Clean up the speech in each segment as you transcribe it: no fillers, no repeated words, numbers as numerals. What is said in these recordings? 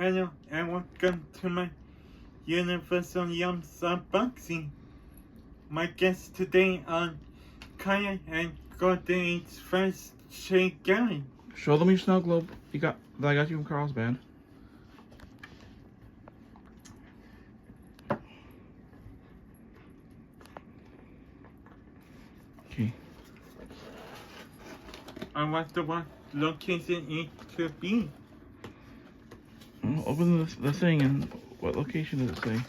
Hello and welcome to my Universal Yums unboxing. My guests today are Kaya and Golden Age's first shade guy. Show them your snow globe that I got you from Carlsbad. Okay. I wonder what location it could be. Well, open the thing and what location does it say?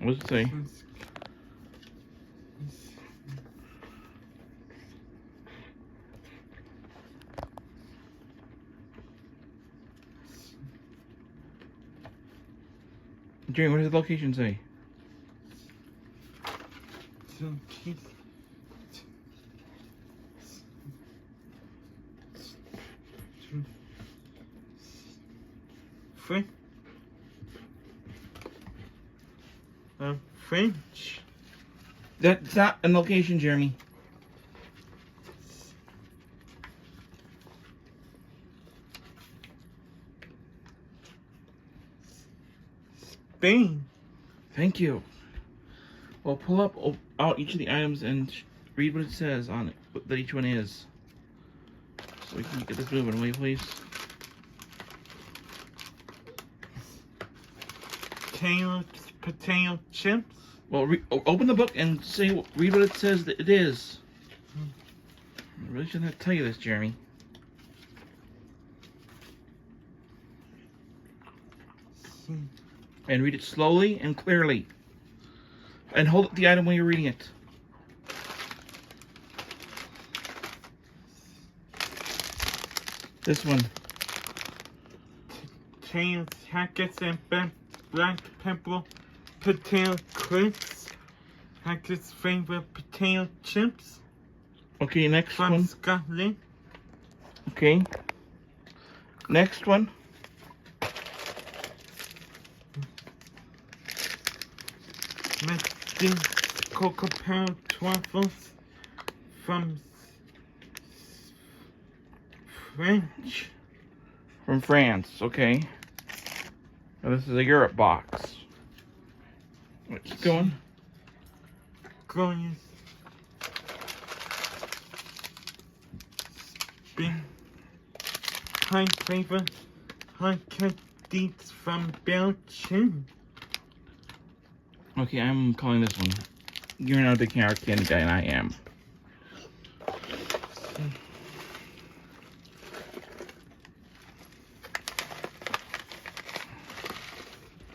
What does it say? Jerry, what does the location say? French. That's not a location, Jeremy. Spain. Thank you. Well, pull out each of the items and read what it says on it, what each one is. So we can get this moving. Will you please? Potato chips. Well, open the book and read what it says that it is. I really shouldn't have to tell you this, Jeremy. And read it slowly and clearly. And hold up the item while you're reading it. This one. Potato packets and black pepper potato crisps. Packets favorite potato chips. Okay, next from one. Scotland. Okay. Next one. Mexican Cocoa Pound Truffles from French. From France, okay. Now this is a Europe box. Let's keep going. Glorious. Spin. High flavor. High cut deets from Belgium. Okay, I'm calling this one. You're not a big carrot candy guy, and I am.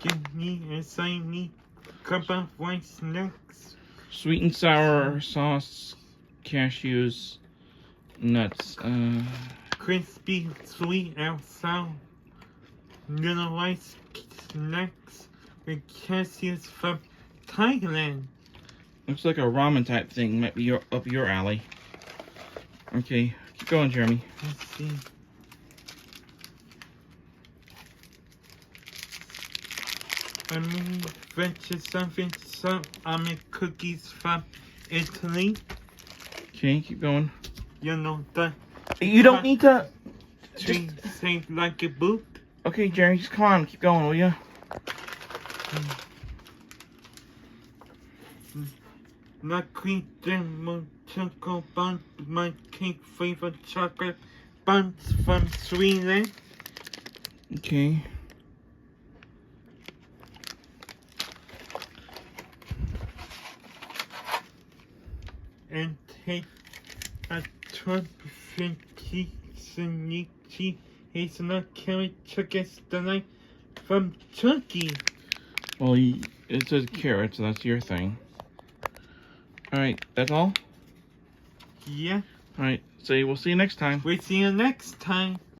Give me a tiny cup of white snacks. Sweet and sour sauce, cashews, nuts. Crispy, sweet and sour. Little white snacks with cashews from Thailand. Looks like a ramen type thing. Might be up your alley. Okay, keep going, Jeremy. Let's see. I mean, French something, some almond cookies from Italy. Okay, keep going. You know the You don't need to. tree shaped like a boot. Okay, Jeremy, just come on, keep going, will you? Not cream jam, chocolate buns, my cake flavored chocolate buns from Sweden. Okay. And take a 12% Kissanichi hazelnut carrot chocolate delight from Turkey. Well, it says carrot, so that's your thing. Alright, that's all? Yeah, Alright, so we'll see you next time. we'll see you next time.